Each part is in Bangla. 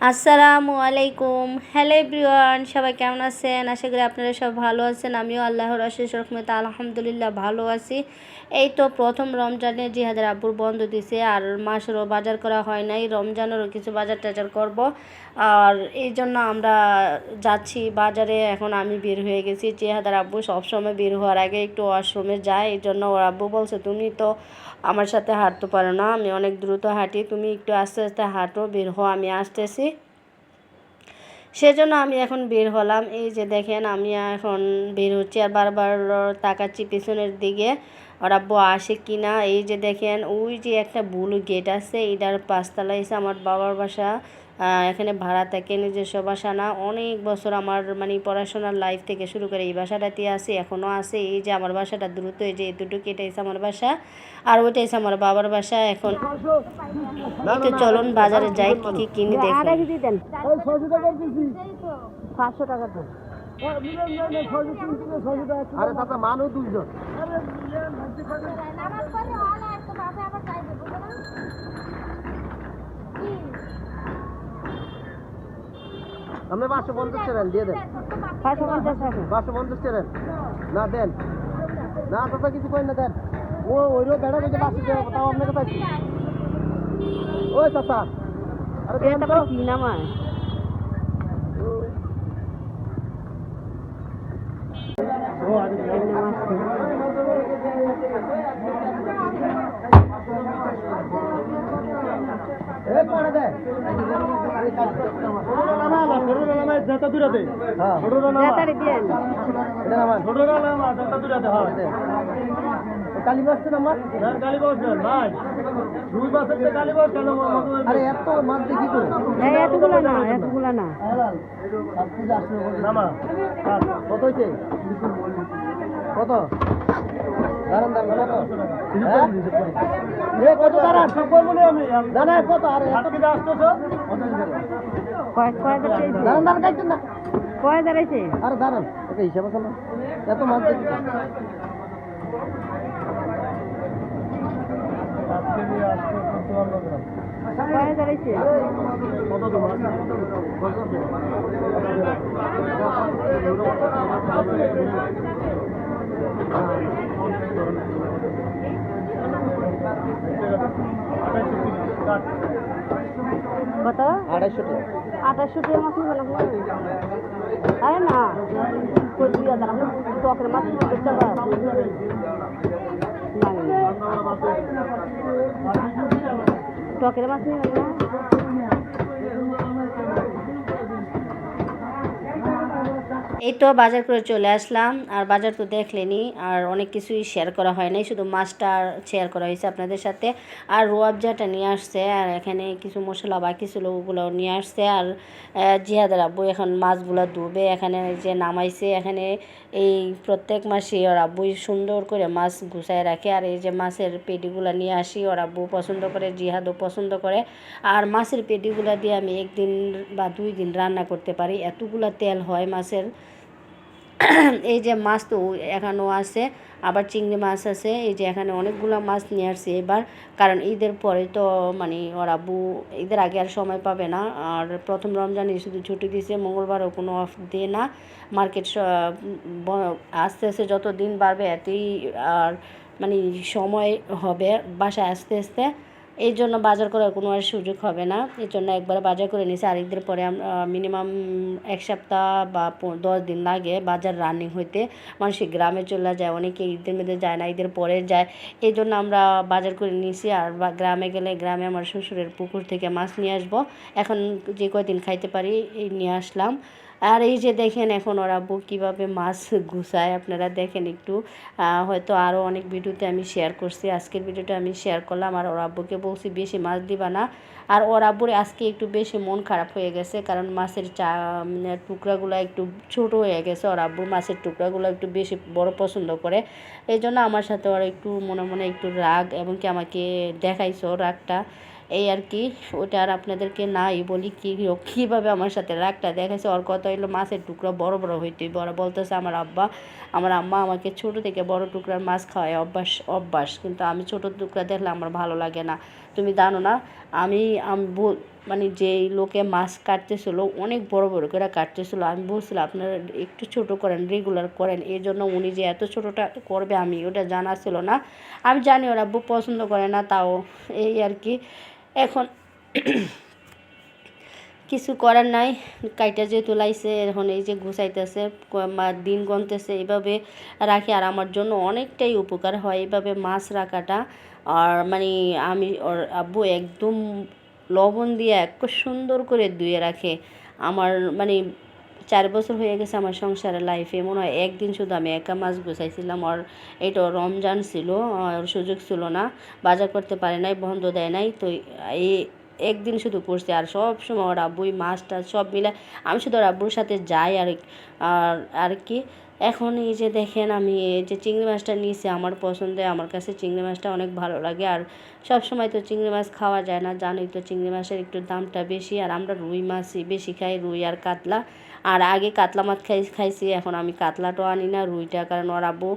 আসসালামু আলাইকুম। হ্যালো এভরিওয়ান, সবাই কেমন আছেন? আশা করি আপনারা সব ভালো আছেন। আমিও আল্লাহর অশেষ রহমতে আলহামদুলিল্লাহ ভালো আছি। এই তো প্রথম রমজানে জিহাদের আব্বুর বন্ধ দিছে, আর মাসেরও বাজার করা হয় নাই। রমজানেরও কিছু বাজার টাজার করব, আর এই জন্য আমরা যাচ্ছি বাজারে। এখন আমি বের হয়ে গেছি। জিহাদের আব্বু সবসময় বের হওয়ার আগে একটু ওয়াশরুমে যায়, এই জন্য ওর আব্বু বলছে তুমি তো আমার সাথে হাঁটতে পারো না, আমি অনেক দ্রুত হাঁটি, তুমি একটু আস্তে আস্তে হাঁটো, বের হও, আমি আসতেছি। সেজন্য আমি এখন বের হলাম। এই যে দেখেন আমি এখন বের হচ্ছি, আর বারবার তাকাচ্ছি পিছনের দিকে ওর আব্বু আসে কি না। এই যে দেখেন ওই যে একটা ব্লু গেট আছে, এটার পাঁচতলা এসে আমার বাবার বাসা। এখানে ভাড়া থাকে, নিজস্ব বাসা না। অনেক বছর আমার মানে পড়াশোনার লাইফ থেকে শুরু করে এই বাসাটাতে আসি, এখনও আছে। এই যে আমার বাসাটা দ্রুত, এই যে দুটোকে, এটা এসে আমার বাসা, আর ওইটা এসে আমার বাবার বাসা। এখন একটু চলুন বাজারে যাই, কি কি কিনে দেখুন। 500 টাকা দেন। আরে দাদা মানুষ দুইজন। আপনি 550 টাকা দিয়ে দেন। 550 টাকা না দেন না, দাদা কিছু করেন না, দেন। ও ওইরও বেড়া বলছে 500 টাকা, তাও আপনাকে পাইছি। ওই চাচা, আরে কি নাম হয়? এতগুলা না কত হয়েছে? কত দাঁড়ান দাঁড়ান কত দাঁড়ান দাঁড়ান কত? আরে দাঁড়ান দাঁড়ান খাইছেন না, কয় দাঁড়াইছে? আরে দাঁড়ান, এটা হিসাব আছে না, এত মাছ দেখি কয় দাঁড়াইছে? কত তোমার কত? 2800 টাকা। 2800 টাকা মাছ নিবেন আপনি? আরে না, 2000 আপনি টকের মাছ করতে পারেন। টকের মাছ নিবেন না? এই তো বাজার করে চলে আসলাম, আর বাজার তো দেখলেনি, আর অনেক কিছুই শেয়ার করা হয় নাই, শুধু মাছটা শেয়ার করা হয়েছে আপনাদের সাথে। আর রোয়াবজাটা নিয়ে আসছে, আর এখানে কিছু মশলা বাকি ছিল ওগুলো নিয়ে আসছে। আর জিহাদের আব্বু এখন মাছগুলো ধুবে, এখানে যে নামাইছে। এখানে এই প্রত্যেক মাসে ওর আব্বুই সুন্দর করে মাছ গুছায় রাখে। আর এই যে মাছের পেটিগুলো নিয়ে আসি, ওর আব্বু পছন্দ করে, জিহাদও পছন্দ করে। আর মাছের পেটিগুলো দিয়ে আমি 1 দিন বা 2 দিন রান্না করতে পারি, এতগুলো তেল হয় মাছের। এই যে মাছ তো এখানেও আছে, আবার চিংড়ি মাছ আছে। এই যে এখানে অনেকগুলো মাছ নিয়ে আসছে এবার, কারণ ঈদের পরে তো মানে ওর আব্বু ঈদের আগে আর সময় পাবে না। আর প্রথম রমজানে শুধু ছুটি দিয়েছে, মঙ্গলবারও কোনো অফ দিয়ে না। মার্কেট আস্তে আস্তে যত দিন বাড়বে এতই আর মানে সময় হবে বাসায় আসতে আসতে। এই জন্য বাজার করার কোনো আর সুযোগ হবে না, এই জন্য একবার বাজার করে নিয়েছি। আর ঈদের পরে মিনিমাম 1 সপ্তাহ বা 10 দিন লাগে বাজার রানিং হইতে। মানুষের গ্রামে চলে যায়, অনেকে ঈদের মধ্যে যায় না, ঈদের পরে যায়। এই জন্য আমরা বাজার করে নিয়েছি। আর গ্রামে গেলে গ্রামে আমার শ্বশুরের পুকুর থেকে মাছ নিয়ে আসবো, এখন যে কয়দিন খাইতে পারি এই নিয়ে আসলাম। আর এই যে দেখেন এখন ওর আব্বু কীভাবে মাছ গুছায়, আপনারা দেখেন একটু। হয়তো আরও অনেক ভিডিওতে আমি শেয়ার করছি, আজকের ভিডিওটা আমি শেয়ার করলাম। আর ওর আব্বুকে বলছি বেশি মাছ দিবা না। আর ওর আব্বুর আজকে একটু বেশি মন খারাপ হয়ে গেছে, কারণ মাছের টুকরাগুলো একটু ছোটো হয়ে গেছে। ওর আব্বুর মাছের টুকরাগুলো একটু বেশি বড় পছন্দ করে, এই জন্য আমার সাথে ওর একটু মনে মনে একটু রাগ, এবং কি আমাকে দেখাইছো রাগটা, এই আর কি। ওটা আর আপনাদেরকে নাই বলি কীভাবে আমার সাথে রাগটা দেখাইছে। ওর কথা হইলো মাছের টুকরা বড় বড় হইতেই, বড় বলতেছে আমার আম্মা আমাকে ছোট থেকে বড় টুকরার মাছ খাওয়ায় অভ্যাস, কিন্তু আমি ছোট টুকরা দেখলে আমার ভালো লাগে না। তুমি জানো না আমি মানে যেই লোকে মাছ কাটতেছিল অনেক বড় বড় করে কাটতেছিল। আমি বলছিলাম আপনারা একটু ছোট করেন, রেগুলার করেন। এই জন্য উনি যে এত ছোটোটা করবে আমি ওটা জানা ছিল না। আমি জানি ওর আব্বু পছন্দ করে না, তাও এই আর কি। এখন কিছু করার নাই, কাইটা যেহেতু লাইছে এখন এই যে গুছাইতেছে, দিন গুনতেছে, এইভাবে রাখি। আর আমার জন্য অনেকটাই উপকার হয় এইভাবে মাছ রাখাটা। আর মানে আমি ওর আব্বু একদম লবণ দিয়ে এক সুন্দর করে ধুয়ে রাখে। আমার মানে 4 বছর হয়ে গেছে আমার সংসারের লাইফে মনে হয় একদিন শুধু আমি একা মাছ গুছাইছিলাম। আর এটা রমজান ছিল, আর সুযোগ ছিল না, বাজার করতে পারে নাই, বন্ধ দেয় নাই। তো এই একদিন শুধু করছি। আর সব সময় ওর আব্বুই মাছ টাছ সব মিলে, আমি শুধু ওর আব্বুর সাথে যাই আর আর কি। এখন এই যে দেখেন আমি এই যে চিংড়ি মাছটা নিয়েছি, আমার পছন্দের, আমার কাছে চিংড়ি মাছটা অনেক ভালো লাগে। আর সব সময় তো চিংড়ি মাছ খাওয়া যায় না, জানোই তো চিংড়ি মাছের একটু দামটা বেশি। আর আমরা রুই মাছই বেশি খাই, রুই আর কাতলা। আর আগে কাতলা মাছ খাইছি, এখন আমি কাতলাটাও আনি না, রুইটা, কারণ ওর আব্বু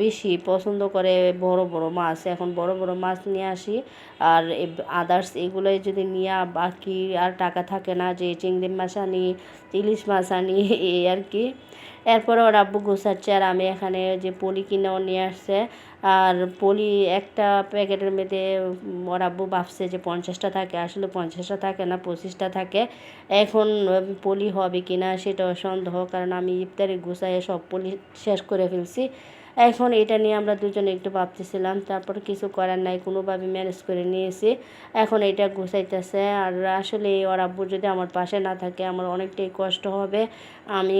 বেশি পছন্দ করে বড় বড় মাছ। এখন বড় বড় মাছ নিয়ে আসি। আর আদার্স এগুলোই যদি নিয়ে বাকি আর টাকা থাকে না, যে চিংড়ি মাছ আনি, ইলিশ মাছ আনি, এই আর কি। এরপরে ওর আব্বু গোছাচ্ছে, আর আমি এখানে যে পলি কিনেও নিয়ে আসছে। আর পলি একটা প্যাকেটের মধ্যে ওর আব্বু ভাবছে যে 50টা থাকে, আসলে 50টা থাকে না, 25টা থাকে। এখন পলি হবে কি না সেটাও সন্দেহ, কারণ আমি ইফতারি গুছাইয়ে সব পলি শেষ করে ফেলছি। এখন এটা নিয়ে আমরা দুজনে একটু ভাবতেছিলাম, তারপর কিছু করার নাই, কোনোভাবে ম্যানেজ করে নিয়েছি। এখন এটা গুছাইতেছে। আর আসলে ওর আব্বু যদি আমার পাশে না থাকে আমার অনেকটাই কষ্ট হবে। আমি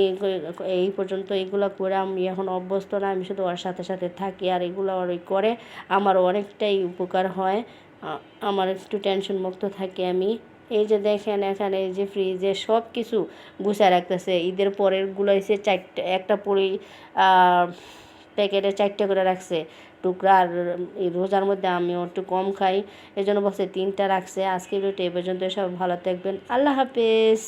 এই পর্যন্ত এগুলো করে আমি এখন অভ্যস্ত না, আমি শুধু ওর সাথে সাথে থাকি আর এগুলো ওরই করে আমার অনেকটাই উপকার হয়। আমার একটু টেনশন মুক্ত থাকি আমি। এই যে দেখেন এখানে এই যে ফ্রিজে সব কিছু গুছায় রাখতেছে। ঈদের পরেরগুলো এসে 4টা, একটা পরেই প্যাকেটে 4টে করে রাখছে টুকরা। আর এই রোজার মধ্যে আমিও একটু কম খাই, এই জন্য বলছে 3টা রাখছে। আজকের ভিডিওটা এই পর্যন্ত, সব ভালো থাকবেন, আল্লাহ হাফেজ।